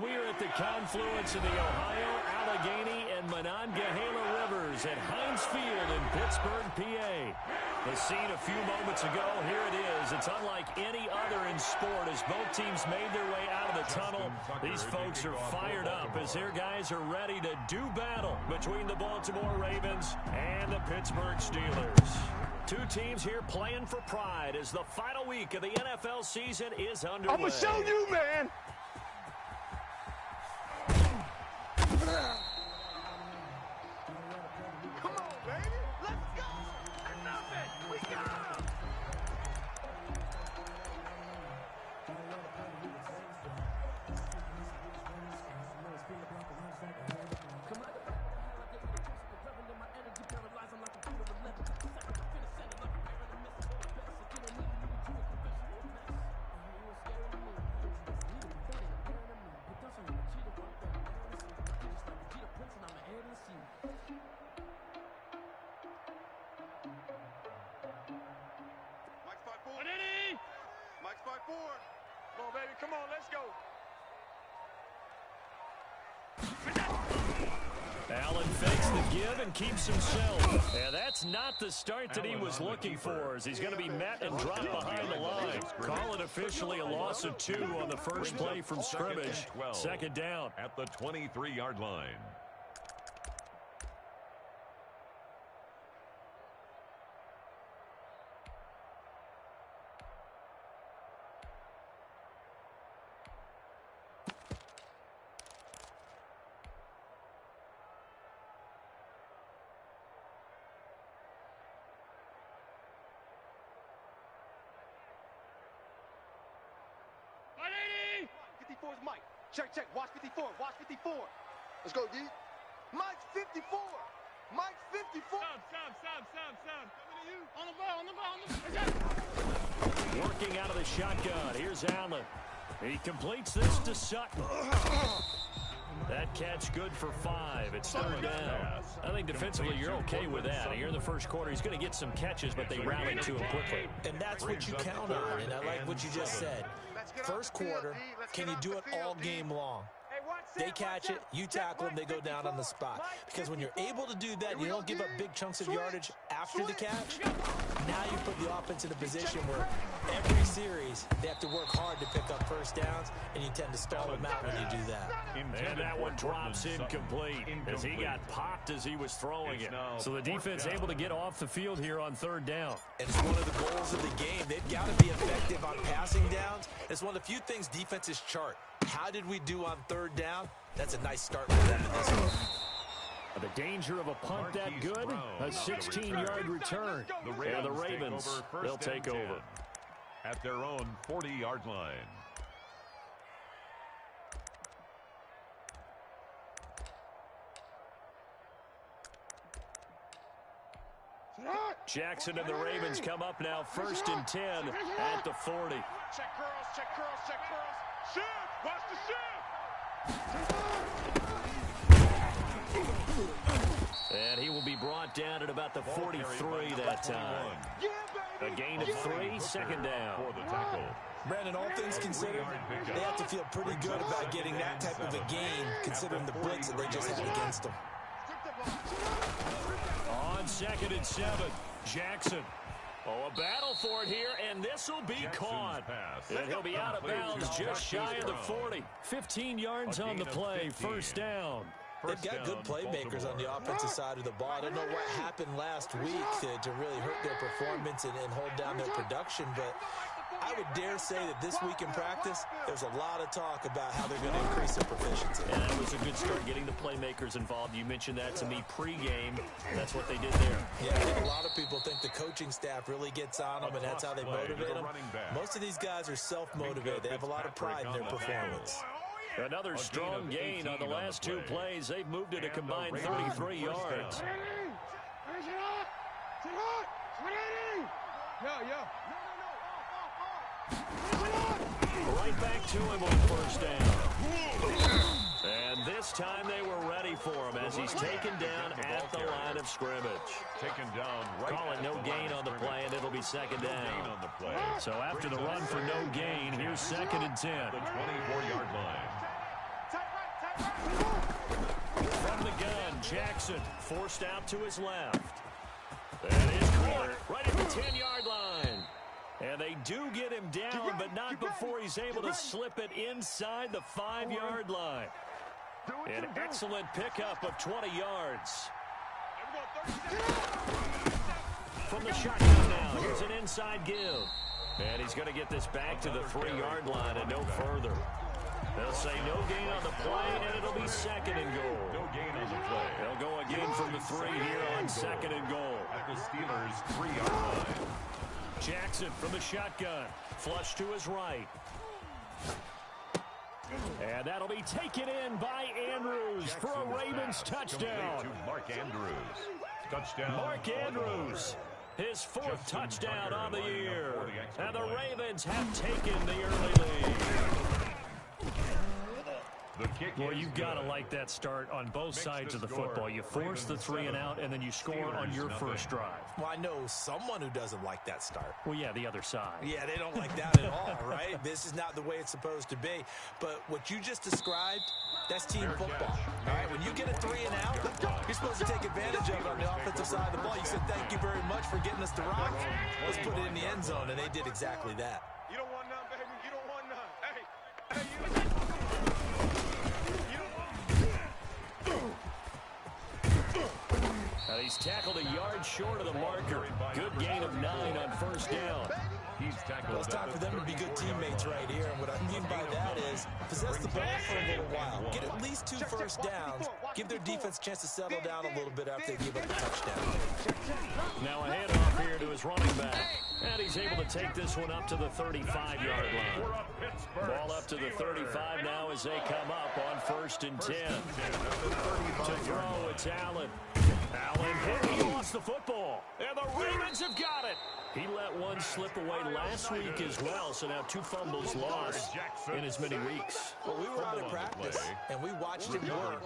We are at the confluence of the Ohio, Allegheny, and Monongahela Rivers at Heinz Field in Pittsburgh, PA. The scene a few moments ago, here it is. It's unlike any other in sport as both teams made their way out of the tunnel. These folks are fired up as their guys are ready to do battle between the Baltimore Ravens and the Pittsburgh Steelers. Two teams here playing for pride as the final week of the NFL season is underway. I'm going to show you, man. Come on, baby. Let's go. Enough it. We got him. Come on, baby. Come on, let's go. Allen fakes the give and keeps himself. And that's not the start that he was looking for, as he's going to be met and dropped behind the line. Call it officially a loss of 2 on the first play from scrimmage. Second down at the 23-yard line. Is Mike. Check. Watch 54. Watch 54. Let's go, D. Mike's 54. Mike's 54. Stop. On the ball. Working out of the shotgun. Here's Allen. He completes this to Sutton. That catch good for 5. It's third down. I think defensively you're okay with that. Here in the first quarter, he's going to get some catches, but they rallied to him quickly. And that's what you count on, and I like what you just said. First quarter, can you do it all game long? They catch it, you tackle them, they go down on the spot. Because when you're able to do that, you don't give up big chunks of yardage after the catch. Now you put the offense in a position where every series they have to work hard to pick up first downs, and you tend to stall them out when you do that. And that one drops incomplete as he got popped as he was throwing it. So the defense able to get off the field here on third down. And it's one of the goals of the game. They've got to be effective on passing downs. It's one of the few things defenses chart. How did we do on third down? That's a nice start for them in this one. The danger of a punt that good, a 16-yard return. And the Ravens, they'll take over. At their own 40-yard line. Jackson and the Ravens come up now first and 10 at the 40. Check curls. Shoot! Watch the shoot! And he will be brought down at about the 43 that time. A gain of 3, second down. Brandon, all things considered, they have to feel pretty good about getting that type of a gain, considering the blitz that they just had against them. On 2nd and 7, Jackson. Oh, a battle for it here, and this will be caught. And he'll be out of bounds just shy of the 40. 15 yards on the play, first down. They've got good playmakers on the offensive side of the ball. I don't know what happened last week to really hurt their performance and hold down their production, but I would dare say that this week in practice, there's a lot of talk about how they're going to increase their proficiency. And that was a good start getting the playmakers involved. You mentioned that to me pregame. That's what they did there. Yeah, I think a lot of people think the coaching staff really gets on them, and that's how they motivate them. Most of these guys are self-motivated. They have a lot of pride in their performance. Another strong gain on the last 2 plays. They've moved it a combined 33 yards. Right back to him on first down. And this time they were ready for him as he's taken down at the line of scrimmage. Calling no gain on the play, and it'll be second down. So after the run for no gain, here's 2nd and 10. The 24-yard line. From the gun, Jackson forced out to his left. That is caught right at the 10-yard line. And they do get him down, but not before he's able to slip it inside the 5-yard line. An excellent pickup of 20 yards. From the shotgun now, here's an inside give. And he's going to get this back to the 3-yard line and no further. They'll say no gain on the play, and it'll be second and goal. No gain on the play. They'll go again from the 3 here on second and goal. At the Steelers' 3-yard line. Jackson from the shotgun. Flush to his right. And that'll be taken in by Andrews for a Ravens touchdown. To Mark Andrews. Touchdown. Mark Andrews. His 4th touchdown on the year. And the Ravens have taken the early lead. Well, you've got to like that start on both sides of the football. You force the 3 and out, and then you score on your first drive. Well, I know someone who doesn't like that start. Well, yeah, the other side. Yeah, they don't like that at all, right? This is not the way it's supposed to be. But what you just described, that's team football. All right, when you get a 3 and out, you're supposed to take advantage of it on the offensive side of the ball. You said, thank you very much for getting us to rock. Let's put it in the end zone, and they did exactly that. You don't want none, baby. You don't want none. Hey, you. He's tackled a yard short of the marker. Good gain of 9 on first down. He's tackled. Well, it's time for them to be good teammates right here. And what I mean by that is possess the ball for a little while. Get at least 2 first downs. Give their defense a chance to settle down a little bit after they give up a touchdown. Now a handoff here to his running back. And he's able to take this one up to the 35-yard line. Ball up to the 35 now as they come up on 1st and 10. To throw, it's Allen. Allen hit. He lost the football. And the Ravens have got it. He let one slip away last week as well, so now 2 fumbles lost in as many weeks. Well, we were out of practice, and we watched him work.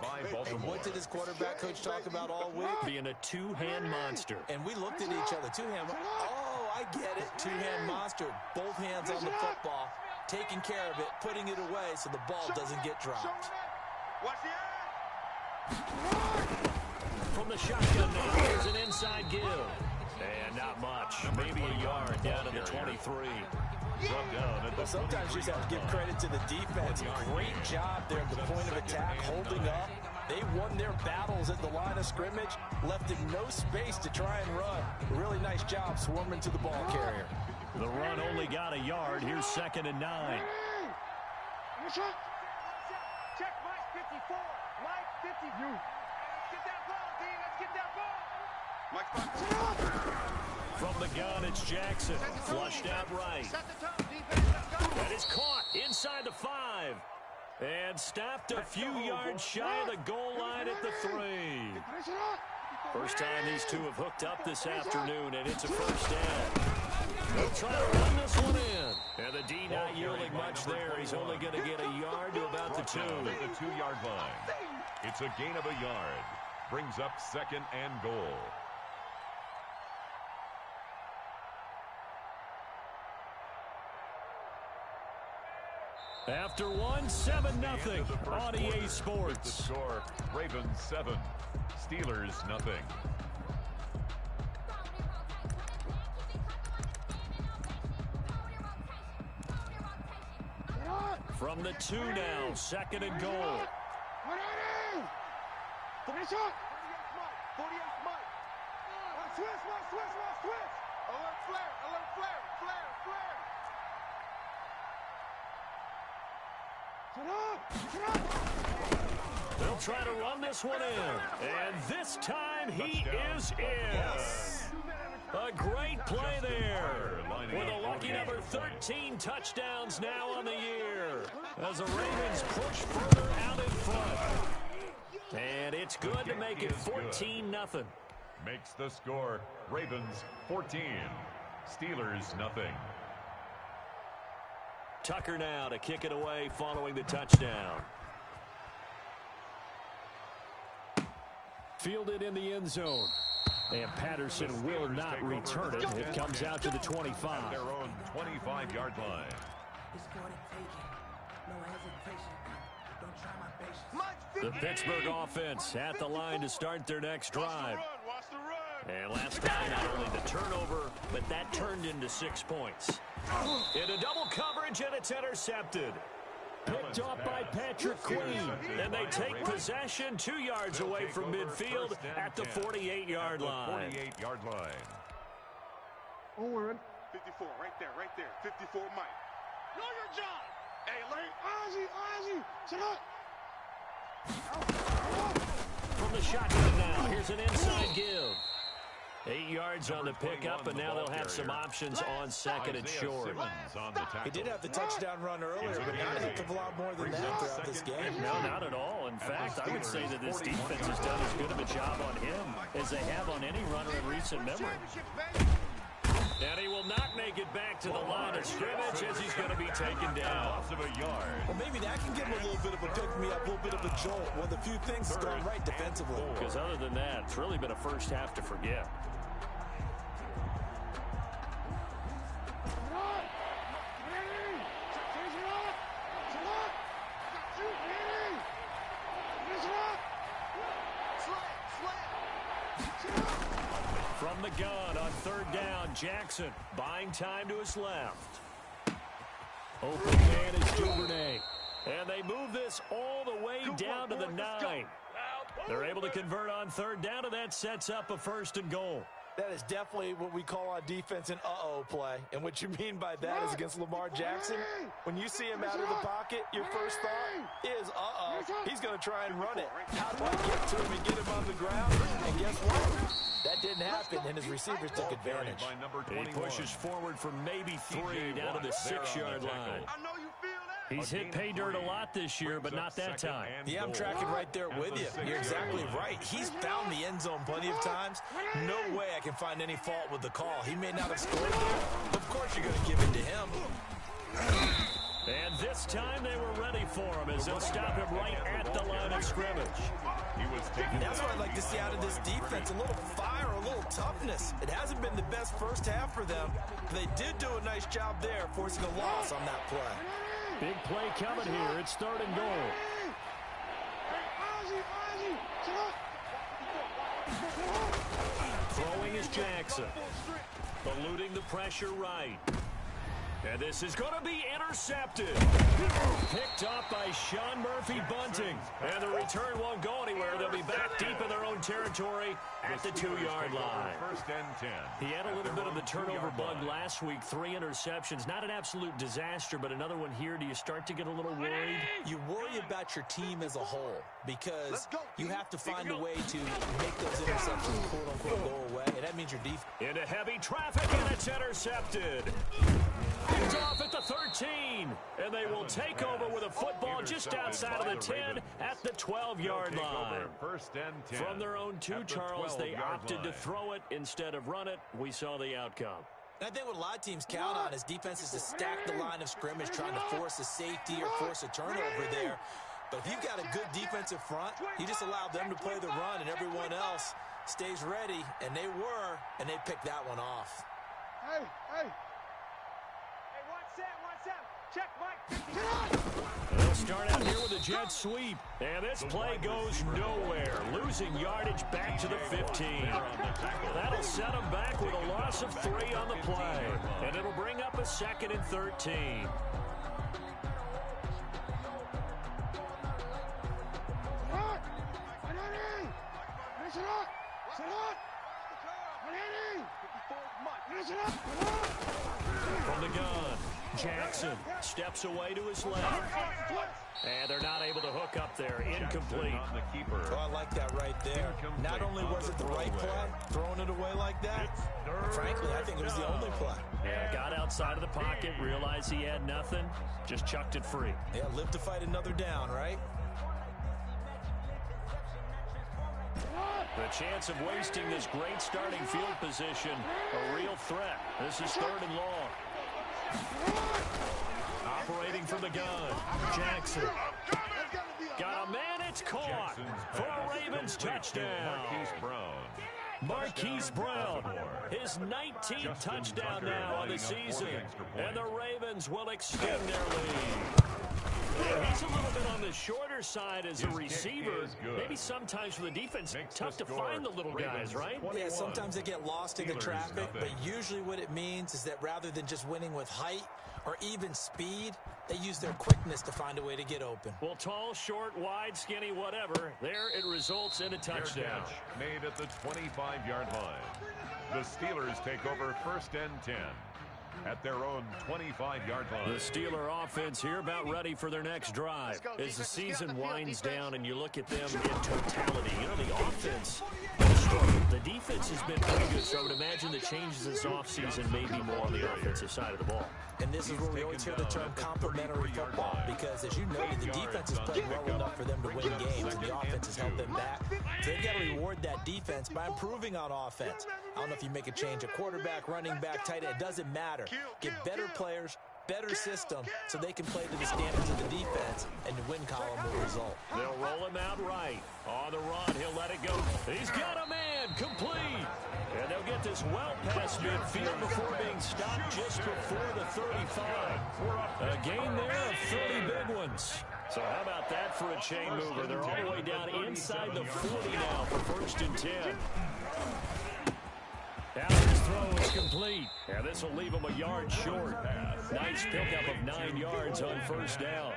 And what did his quarterback coach talk about all week? Being a 2-hand monster. And we looked at each other. 2-hand. Oh, I get it. 2-hand monster. Both hands on the football, taking care of it, putting it away so the ball doesn't get dropped. Watch the eye. From the shotgun now, here's an inside give. And not much. Maybe a yard down to the 23. Well, sometimes you just have to give credit to the defense. Great job there at the point of attack, holding up. They won their battles at the line of scrimmage, left him no space to try and run. A really nice job swarming to the ball carrier. The run only got a yard. Here's 2nd and 9. Check Mike 54. Mike 50. Let's get that ball, D. Let's get that ball. From the gun, it's Jackson. Flushed out right. That is caught inside the 5. And stopped a few yards shy of the goal line at the 3. First time these two have hooked up this afternoon, and it's a first down. They'll try to run this one in. And the D not yielding much there. He's only going to get a yard to about the 2. At the 2-yard line. It's a gain of a yard. Brings up 2nd and goal. After one, 7-0 on EA Sports. The score, Ravens 7, Steelers nothing. From the 2 now, 2nd and goal. Finish up. 48 Mike. Switch. Alert flare. Shut up. They'll try to run this one in. And this time he is in. A great play there. With a lucky number 13 touchdowns now on the year. As the Ravens push further out in front. And it's good to make it 14-0. Makes the score, Ravens 14, Steelers nothing. Tucker now to kick it away following the touchdown. Fielded in the end zone. And Patterson will not return it. It comes out to the 25. At their own 25-yard line. The Pittsburgh offense at the line to start their next drive. And last time, not only the turnover, but that turned into 6 points. Into double coverage, and it's intercepted. Picked off by Patrick Queen. And they take possession 2 yards away from midfield at the 48-yard line. 48-yard line. 54, right there. 54, Mike. Know your job. Hey, Ozzy, sit up. From the shotgun now, here's an inside give. 8 yards on the pickup, and now they'll have some options on second and short. He did have the touchdown run earlier, but not a heck of a lot more than that throughout this game. No, not at all. In fact, I would say that this defense has done as good of a job on him as they have on any runner in recent memory. And he will not make it back to the line of scrimmage as he's going to be taken down. Well, maybe that can give him a little bit of a pick-me-up, a little bit of a jolt. One of the few things that's gone right defensively. Because other than that, it's really been a first half to forget. From the gun on third down, Jackson buying time to his left. Open man is Duvernay. And they move this all the way down to the 9. They're able to convert on third down, and that sets up a 1st and goal. That is definitely what we call on defense an uh-oh play. And what you mean by that is against Lamar Jackson, when you see him out of the pocket, your first thought is, uh-oh, he's going to try and run it. How do I get to him and get him on the ground? And guess what? That didn't happen, and his receivers took advantage. He pushes forward for maybe 3 down to the 6-yard line. He's hit pay dirt a lot this year, but not that time. Yeah, I'm tracking right there with you. You're exactly right. He's found the end zone plenty of times. No way I can find any fault with the call. He may not have scored there, but of course you're going to give it to him. And this time they were ready for him as they'll stop him right at the line of scrimmage. That's what I'd like to see out of this defense, a little fire, a little toughness. It hasn't been the best first half for them, but they did do a nice job there, forcing a loss on that play. Big play coming here. It's 3rd and goal. Throwing is Jackson. Eluding the pressure right. And this is going to be intercepted. Picked off by Sean Murphy Bunting. And the return won't go anywhere. They'll be back deep in their own territory at the 2-yard line. 1st and 10. He had a little bit of the turnover bug last week. 3 interceptions. Not an absolute disaster, but another one here. Do you start to get a little worried? You worry about your team as a whole because you have to find a way to make those interceptions, quote-unquote, go away. And that means your defense. Into heavy traffic, and it's intercepted. Picked off at the 13, and they will take over with a football just outside of the 10 at the 12-yard line. 1st and 10. From their own 2, Charles, they opted to throw it instead of run it. We saw the outcome. And I think what a lot of teams count on is defenses to stack the line of scrimmage, trying to force a safety or force a turnover there. But if you've got a good defensive front, you just allow them to play the run, and everyone else stays ready, and they were, and they picked that one off. Hey. Check, Mike. They'll start out here with a jet sweep. And this play goes nowhere. Losing yardage back to the 15. That'll set them back with a loss of 3 on the play. And it'll bring up a 2nd and 13. From the gun, Jackson steps away to his left. And they're not able to hook up there. Incomplete. Oh, I like that right there. Not only was it the right play, throwing it away like that, frankly, I think it was the only play. Yeah, got outside of the pocket, realized he had nothing, just chucked it free. Yeah, live to fight another down, right? The chance of wasting this great starting field position, a real threat. This is 3rd and long. Operating from the gun, Jackson. Got a man, it's caught for a Ravens touchdown. Marquise Brown, his 19th touchdown now on the season. And the Ravens will extend their lead. other side, as a receiver, maybe sometimes for the defense, tough to find the little guys, right? Yeah, sometimes they get lost in the traffic, but usually what it means is that rather than just winning with height or even speed, they use their quickness to find a way to get open. Well, tall, short, wide, skinny, whatever, there it results in a touchdown. Made at the 25-yard line. The Steelers take over 1st and 10 at their own 25-yard line. The Steeler offense here about ready for their next drive. As the season winds down and you look at them in totality, you know, the offense, the defense has been pretty good, so I would imagine the changes this offseason may be more on the offensive side of the ball. And this is where we always hear the term complementary football, because as you noted, the defense has played well enough for them to win games, and the offense has held them back. So they've got to reward that defense by improving on offense. I don't know if you make a change at quarterback, running back, tight end, it doesn't matter. Get better players, better system, so they can play to the standards of the defense, and the win column will result. They'll roll him out right. On the run, he'll let it go. He's got a man, complete. And they'll get this well past midfield before being stopped just before the 35. A gain there of 30 big ones. So how about that for a chain mover? They're all the way down inside the 40 now for 1st and 10. Allen's throw is complete. And this will leave him a yard short. Nice pickup of 9 yards on 1st down.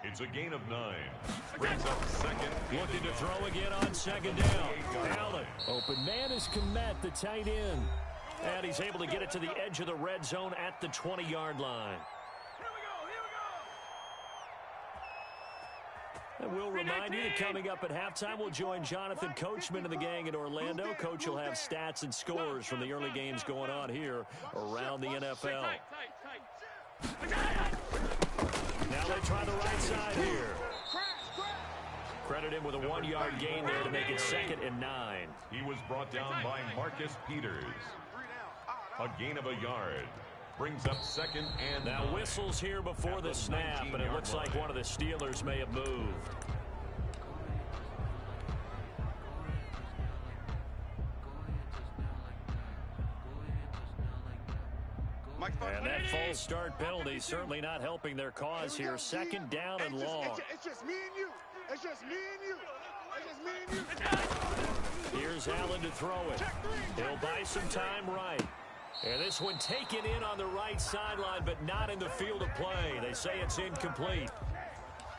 It's a gain of 9. Brings up 2nd. Looking to throw again on 2nd down. Allen. Open man is Komet, the tight end. And he's able to get it to the edge of the red zone at the 20-yard line. And we'll remind you that coming up at halftime, we'll join Jonathan Coachman and the gang in Orlando. Coach will have stats and scores from the early games going on here around the NFL. Now they try the right side here. Credit him with a 1-yard gain there to make it 2nd and 9. He was brought down by Marcus Peters. A gain of a yard. Brings up 2nd and now 9. Whistles here before the snap, and it looks like one of the Steelers may have moved. And that false start penalty certainly not helping their cause here. 2nd down and long. It's just me and you. It's just me and you. It's just me and you. Here's Allen to throw it. He'll buy some time right. And this one taken in on the right sideline, but not in the field of play. They say it's incomplete.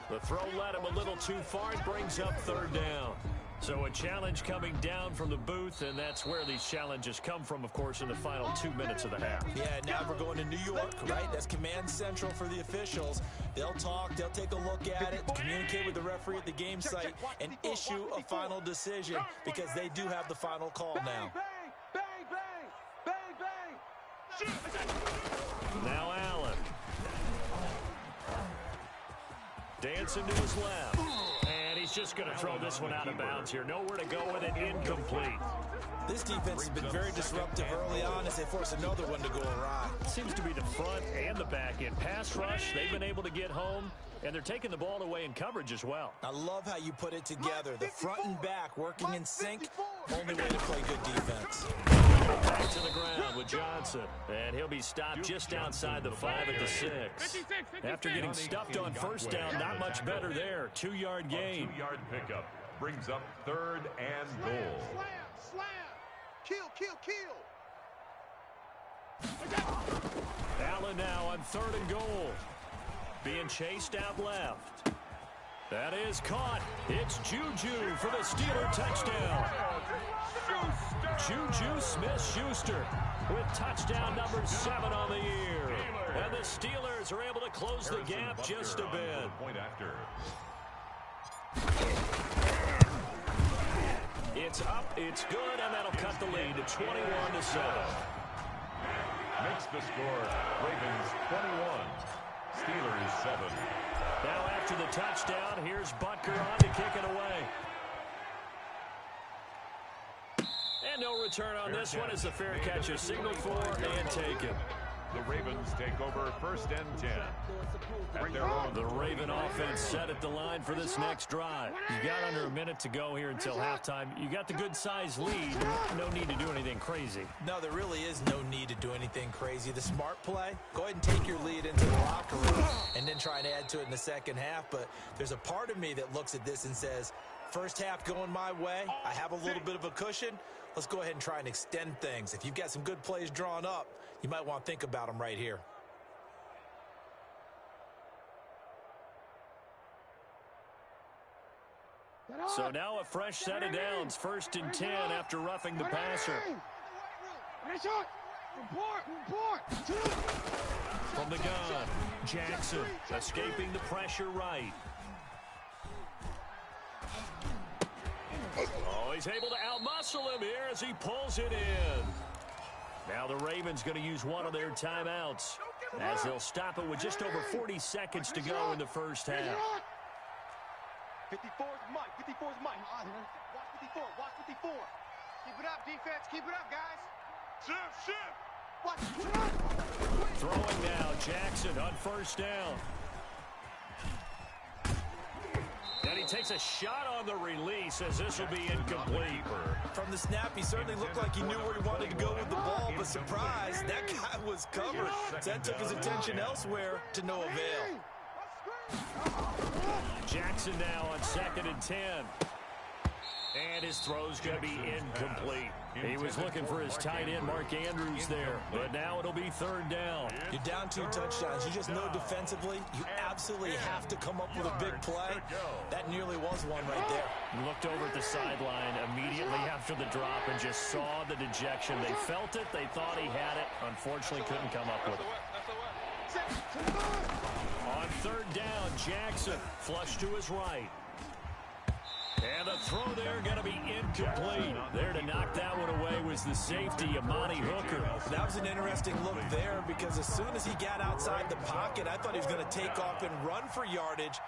The throw led him a little too far. It brings up 3rd down. So a challenge coming down from the booth, and that's where these challenges come from, of course, in the final 2 minutes of the half. Yeah, now we're going to New York, right? That's command central for the officials. They'll talk, they'll take a look at it, communicate with the referee at the game site, and issue a final decision, because they do have the final call now. Now Allen. Dancing to his left. And he's just going to throw this one out of bounds here. Nowhere to go with it. Incomplete. This defense has been very disruptive early on as they force another one to go awry. Seems to be the front and the back end. Pass rush, they've been able to get home, and they're taking the ball away in coverage as well. I love how you put it together. The front and back working in sync. Only way to play good defense. Back to the ground with Johnson. And he'll be stopped just outside the 5 at the 6. After getting stuffed on 1st down, not much better there. 2-yard gain. 2-yard pickup. Brings up 3rd and goal. Slam. Kill. Allen now on 3rd and goal. Being chased out left. That is caught. It's Juju for the Steeler touchdown. Juju Smith-Schuster with touchdown number 7 on the year. And the Steelers are able to close the gap just a bit. It's up, it's good, and that'll cut the lead to 21-7. Makes the score. Ravens 21. Steelers 7. Now after the touchdown, here's Butker on to kick it away. And no return on this one as the fair catch is signaled for and taken. The Ravens take over 1st and 10. At their own. The Raven offense set at the line for this next drive. You got under a minute to go here until halftime. You got the good-sized lead. No need to do anything crazy. No, there really is no need to do anything crazy. The smart play, go ahead and take your lead into the locker room and then try and add to it in the second half. But there's a part of me that looks at this and says, first half going my way, I have a little bit of a cushion. Let's go ahead and try and extend things. If you've got some good plays drawn up, you might want to think about them right here. So now a fresh set of downs, 1st and 10 after roughing the passer. From the gun, Jackson escaping the pressure right. Oh, he's able to outmuscle him here as he pulls it in. Now the Ravens going to use one of their timeouts as they'll stop it with just over 40 seconds to go in the first half. 54 is Mike. 54 is Mike. Watch 54. Watch 54. Keep it up, defense. Keep it up, guys. Shift. Watch. Throwing now, Jackson on 1st down. And he takes a shot on the release as this will be incomplete. From the snap, he certainly looked like he knew where he wanted to go with the ball, but surprise, that guy was covered. So that took his attention elsewhere to no avail. Jackson now on 2nd and 10. And his throw's going to be incomplete. He was looking for his tight end, Mark Andrews, there. But now it'll be 3rd down. You're down 2 touchdowns. You just know defensively, you absolutely have to come up with a big play. That nearly was one right there. He looked over at the sideline immediately after the drop and just saw the dejection. They felt it. They thought he had it. Unfortunately, couldn't come up with it. On 3rd down, Jackson flush to his right. And the throw there going to be incomplete. There to knock that one away was the safety, Amani Hooker. That was an interesting look there because as soon as he got outside the pocket, I thought he was going to take off and run for yardage.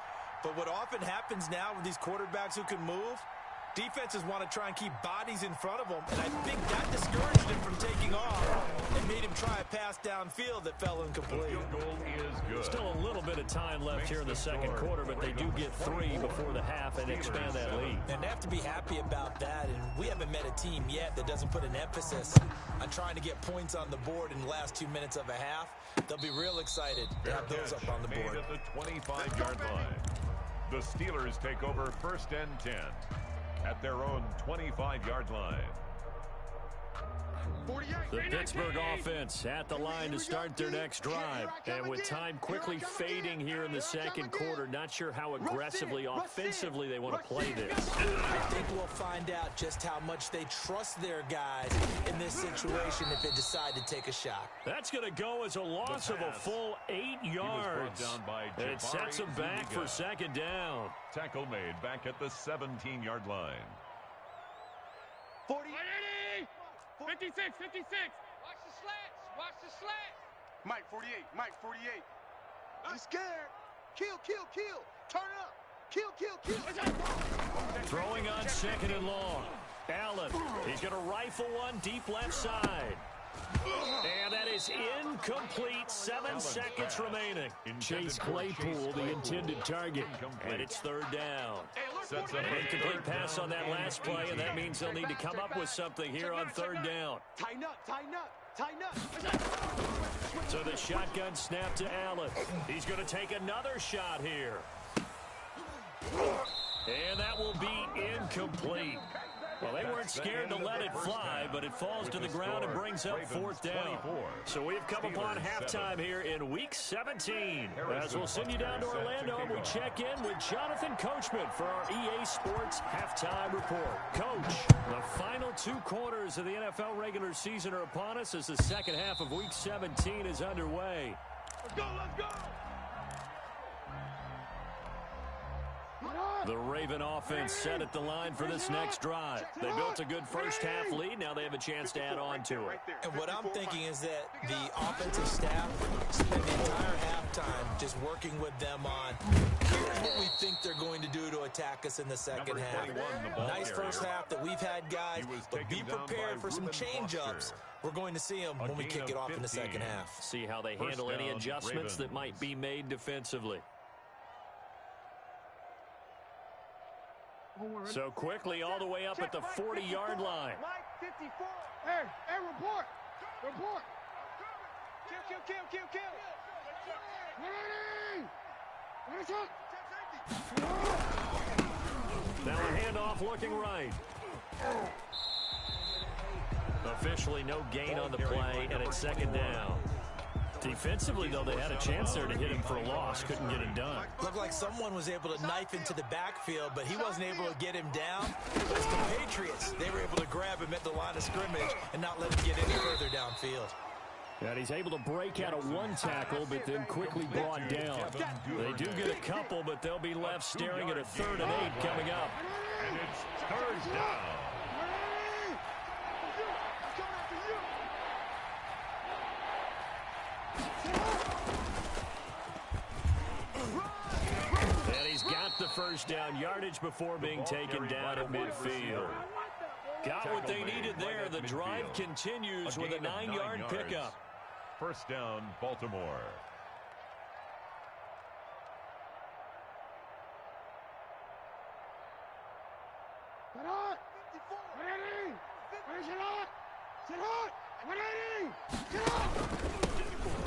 But what often happens now with these quarterbacks who can move, defenses want to try and keep bodies in front of them, and I think that discouraged him from taking off and made him try a pass downfield that fell incomplete. Still a little bit of time left here in the second quarter, but they do get 3 before the half and expand that lead. And they have to be happy about that, and we haven't met a team yet that doesn't put an emphasis on trying to get points on the board in the last 2 minutes of a half. They'll be real excited to have those up on the board. At the 25-yard line. The Steelers take over 1st and 10. At their own 25-yard line. The Pittsburgh offense at the line to start their next drive. And with time quickly fading here in the second quarter, not sure how aggressively, offensively they want to play this. I think we'll find out just how much they trust their guys in this situation if they decide to take a shot. That's going to go as a loss of a full 8 yards. And it sets them back for 2nd down. Tackle made back at the 17-yard line. 40. 56. Watch the slats. Mike, 48. Mike, 48. He's scared. Kill. Turn it up. Kill. Throwing on 2nd and long. Allen, he's going to rifle one deep left side. And that is incomplete. 7 seconds remaining. Chase Claypool, the intended target. And it's 3rd down. Incomplete pass on that last play, and that means they'll need to come up with something here on 3rd down. Tighten up. So the shotgun snap to Allen. He's going to take another shot here. And that will be incomplete. Well, they weren't scared to let it fly, but it falls to the ground and brings up 4th down. So we've come upon halftime here in Week 17. As we'll send you down to Orlando, and we check in with Jonathan Coachman for our EA Sports Halftime Report. Coach, the final 2 quarters of the NFL regular season are upon us as the second half of Week 17 is underway. Let's go. The Raven offense set at the line for this next drive. They built a good first half lead. Now they have a chance to add on to it. And what I'm thinking is that the offensive staff spent the entire halftime just working with them on here's what we think they're going to do to attack us in the second half. Nice first half that we've had, guys, but be prepared for some change-ups We're going to see them when we kick it off in the second half. See how they handle any adjustments that might be made defensively. So quickly all the way up at the 40-yard line. Mike 54. Hey, report. Report. Kill. Now a handoff looking right. Officially no gain on the play, and it's second down. Defensively, though, they had a chance there to hit him for a loss. Couldn't get it done. Looked like someone was able to knife into the backfield, but he wasn't able to get him down. It's the Patriots. They were able to grab him at the line of scrimmage and not let him get any further downfield. And he's able to break out of one tackle, but then quickly brought down. They do get a couple, but they'll be left staring at a 3rd and 8 coming up. And it's 3rd down. And he's got the first down yardage before being taken down at midfield. Got what they needed there. The drive continues with a 9-yard pickup. First down, Baltimore.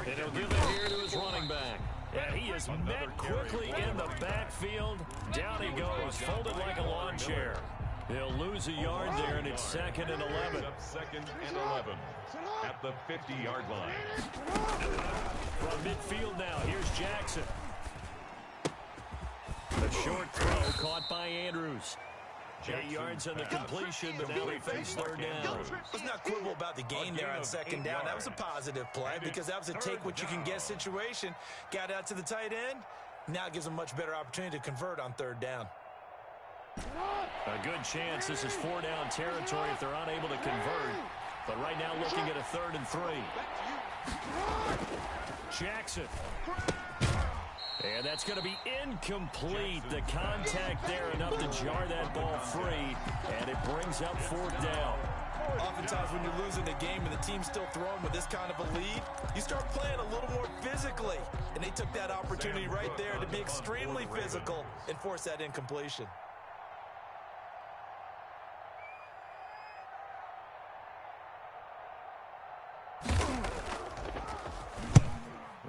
And he'll give it here to his running back. And he is met quickly in the backfield. Down he goes, folded like a lawn chair. He'll lose a yard there, and it's 2nd and 11. Second and 11 at the 50-yard line. From midfield now, here's Jackson. A short throw caught by Andrews. 8 yards on the completion, but now they face 3rd down. Let's not quibble about the gain there on 2nd down. That was a positive play because that was a take-what-you-can-get situation. Got out to the tight end. Now it gives them a much better opportunity to convert on 3rd down. A good chance this is 4-down territory if they're unable to convert. But right now looking at a 3rd and 3. Jackson. And that's going to be incomplete. The contact there enough to jar that ball free. And it brings up 4th down. Oftentimes when you're losing the game and the team's still throwing with this kind of a lead, you start playing a little more physically. And they took that opportunity right there to be extremely physical and force that incompletion.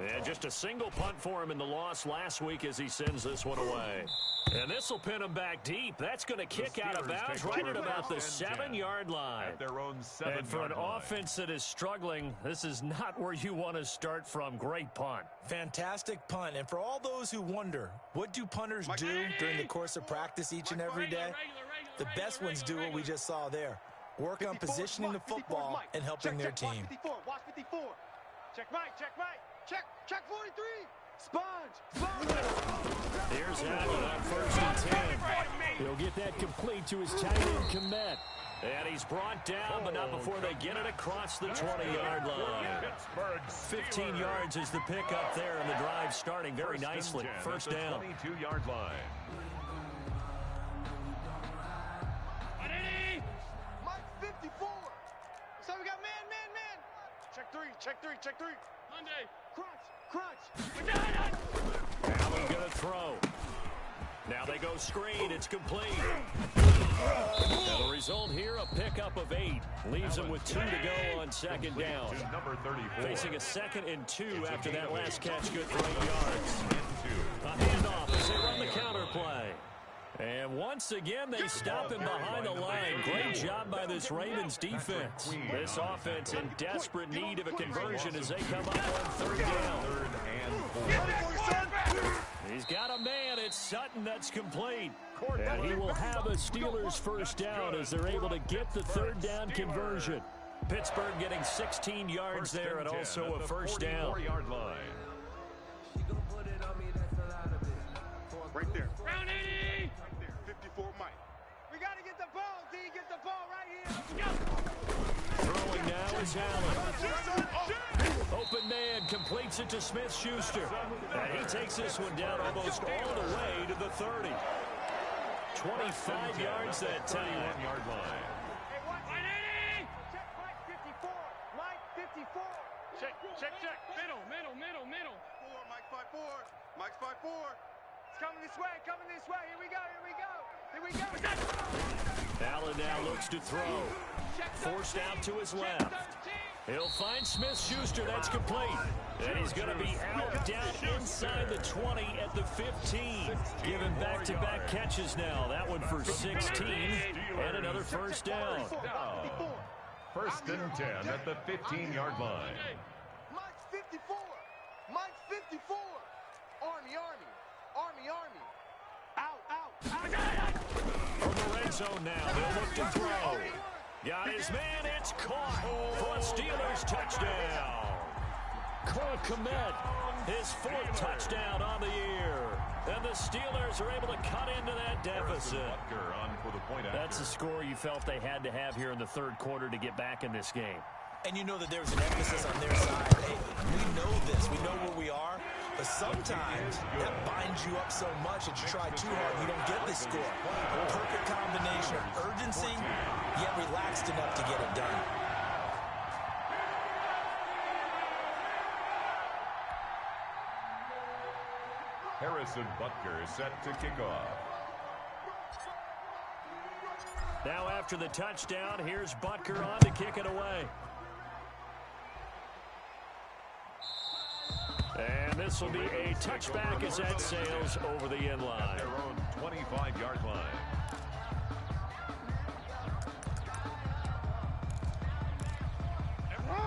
And just a single punt for him in the loss last week as he sends this one away. And this will pin him back deep. That's going to kick out of bounds right at about the 7-yard line. At their own 7-yard and for an line. offense that is struggling, this is not where you want to start from. Great punt. Fantastic punt. And for all those who wonder, what do punters do during the course of practice each and every day? The best ones do what we just saw there. Work on positioning the football and helping their team. Watch 54. Check Mike. Check 43. Sponge. Here's Allen on 1st and 10. He'll get that complete to his tight end Komet. And he's brought down, but not before they get it across the 20-yard line. 15 yards is the pickup there, and the drive starting very nicely. First down. 22-yard line. Mike 54. So we got man. Check three. Monday. Crunch. Allen going to throw. Now they go screen. It's complete. And the result here, a pickup of 8. Leaves them with 2 to go on 2nd down. Number 34. Facing a 2nd and 2 after that last catch, good for 8 yards. A handoff as they run the counter play. And once again, they stop him behind the line. Great job by this Ravens defense. This offense in desperate need of a conversion as they come up on 3rd down. He's got a man. It's Sutton that's complete. And he will have a Steelers first down as they're able to get the 3rd down conversion. Pittsburgh getting 16 yards there and also a first down. Right there. Round 80. Right there. 54 Mike. We got to get the ball, D. Get the ball right here. Throwing now is Allen. Open man completes it to Smith-Schuster. And he takes this one down almost all the way to the 30. 25 yards that time. 31-yard line. Hey, 180. Check Mike 54. Check. Middle. Four, Mike 5-4. Mike's 5-4. It's coming this way. Here we go. Allen now looks to throw. Forced out to his left. He'll find Smith-Schuster. That's complete. And he's going to be out down inside the 20 at the 15. Given back-to-back catches now. That one for 16. And another first down. First and 10 at the 15-yard line. Mike's 54. Mike's 54. Army. Out. From the red zone now. They'll look to throw. Got his man. It's caught for a Steelers touchdown. Cole Kmet, his fourth touchdown on the year. And the Steelers are able to cut into that deficit. That's the score you felt they had to have here in the third quarter to get back in this game. And you know that there's an emphasis on their side. Hey, we know this. We know where we are. But sometimes that binds you up so much that you try too hard, you don't get this score. A perfect combination of urgency, yet relaxed enough to get it done. Harrison Butker is set to kick off. Now after the touchdown, here's Butker on to kick it away. And this will be a touchback as that sails over the end line. At their own 25-yard line.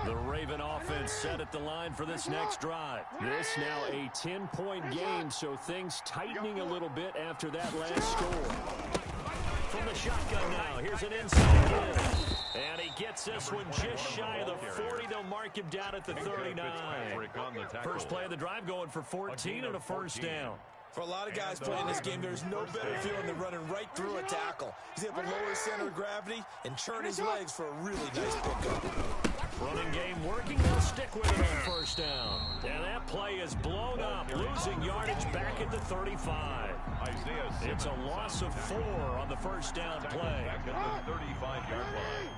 The Raven offense set at the line for this next drive. This now a 10-point game, so things tightening a little bit after that last score. From the shotgun now, here's an inside give. And he gets this one just shy of the 40. They'll mark him down at the 39. First play of the drive going for 14 and a first down. For a lot of guys playing this game, there's no better feeling than running right through a tackle. He's able to lower his center of gravity and churn his legs for a really nice pickup. Running game working. They'll stick with it on first down. And that play is blown up, losing yardage back at the 35. It's a loss of 4 on the first down play. Back at the 35-yard line.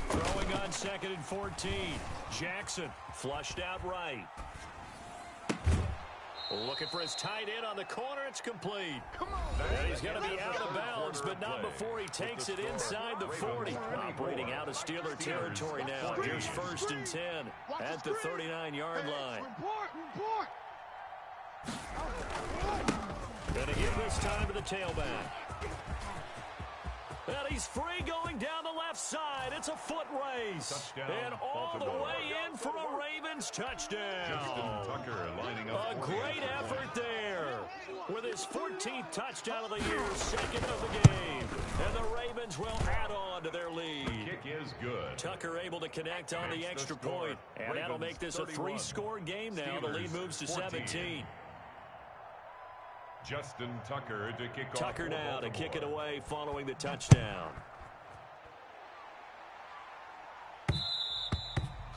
Throwing on second and 14. Jackson flushed out right. Looking for his tight end on the corner. It's complete. And he's going to be out of bounds, but not before he takes it inside the 40. Operating out of Steeler territory now. Here's first and 10 at the 39-yard line. Going to give this time to the tailback. And he's free going down the left side. It's a foot race. Touchdown, and all Baltimore. the way in for a Ravens touchdown. Justin Tucker lining up. A great effort there. With his 14th touchdown of the year, second of the game. And the Ravens will add on to their lead. The kick is good. Tucker able to connect on the extra point. And that'll make this a 3-score game now. The lead moves to 17. Justin Tucker to kick off. Tucker now to kick it away following the touchdown.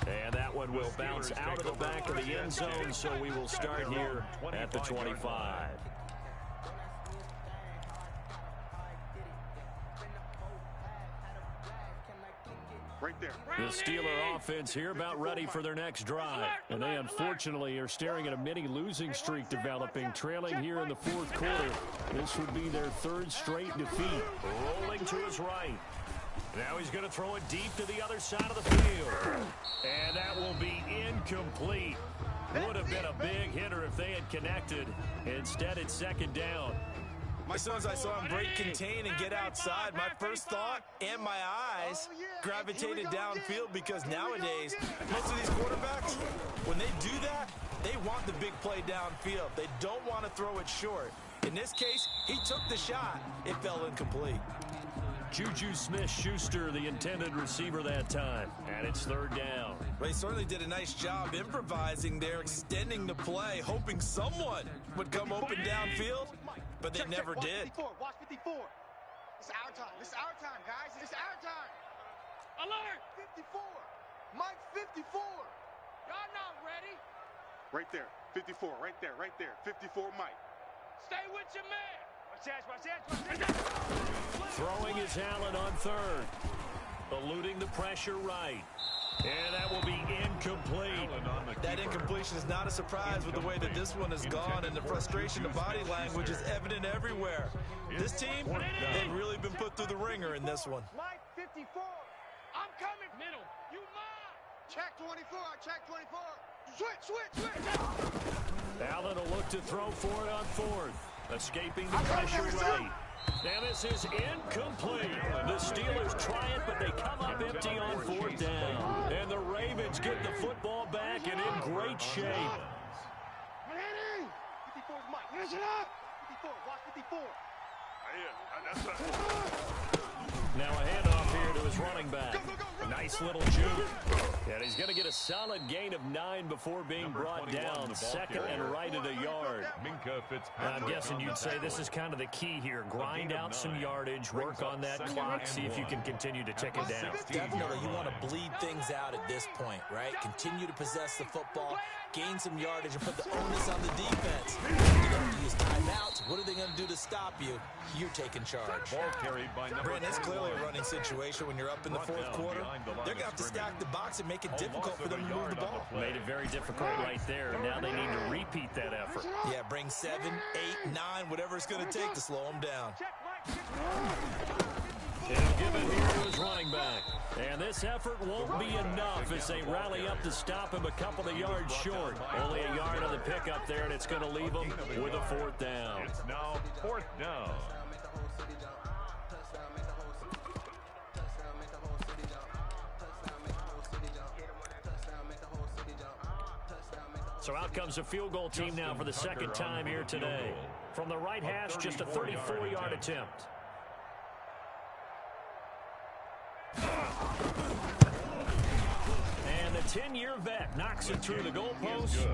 And that one will bounce out of the back of the end zone, so we will start here at the 25. Right there. The Steeler offense here about ready for their next drive. And they unfortunately are staring at a mini losing streak developing, trailing here in the fourth quarter. This would be their third straight defeat. Rolling to his right. Now he's going to throw it deep to the other side of the field. And that will be incomplete. Would have been a big hitter if they had connected. Instead, it's second down. As soon as I saw him break contain and get outside, my first thought and my eyes gravitated downfield, because nowadays, most of these quarterbacks, when they do that, they want the big play downfield. They don't want to throw it short. In this case, he took the shot. It fell incomplete. Juju Smith-Schuster, the intended receiver that time. And it's third down. Well, he certainly did a nice job improvising there, extending the play, hoping someone would come open downfield, but they never did. Watch 54. It's our time. It's our time, guys. It's our time. Alert! 54. Mike's 54. Y'all not ready. Right there. 54. Right there. 54, Mike. Stay with your man. Throwing is Allen on third. Eluding the pressure right. And that will be incomplete. That incompletion is not a surprise with the way that this one has gone, and the frustration, the body language is evident everywhere. This team, they've really been put through the ringer in this one. Mike 54. I'm coming. Middle. You mine. Check 24. Check 24. Switch. Allen will look to throw for it on fourth. Escaping the pressure right. And this is incomplete. The Steelers try it, but they come up empty on fourth down. And the Ravens get the football back and in great shape. 54 is Mike. Finish it up. 54. Watch 54. Now a handoff here to his running back. A nice little juke. And he's going to get a solid gain of 9 before being brought down. Second and right at a yard. I'm guessing you'd say this is kind of the key here. Grind out some yardage, work on that clock, see if you can continue to tick it down. Definitely, you want to bleed things out at this point, right? Continue to possess the football, gain some yardage, and put the onus on the defense. You're going to use timeouts. What are they going to do to stop you? You're taking charge. Brandon, it's clearly a running situation when you're up in the fourth quarter. They're going to have to stack the box and make it difficult for them to move the ball. Made it very difficult right there. Now they need to repeat that effort. Yeah, bring 7, 8, 9, whatever it's going to take to slow them down. He'll give it here to his running back. And this effort won't be enough as they rally up to stop him a couple of yards short. Only a yard on the pickup there, and it's going to leave him with a fourth down. It's now fourth down. So out comes the field goal team now for the second time here today. From the right hash, just a 34-yard attempt. And the 10-year vet knocks it through the goalpost.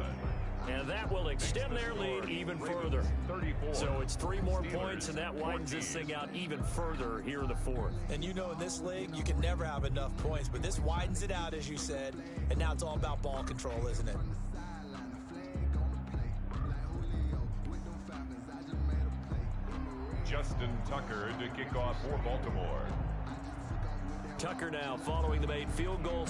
And that will extend their lead even further. So it's 3 more points, and that widens this thing out even further here in the fourth. And you know in this league, you can never have enough points, but this widens it out, as you said, and now it's all about ball control, isn't it? Justin Tucker to kick off for Baltimore. Tucker now following the made field goal.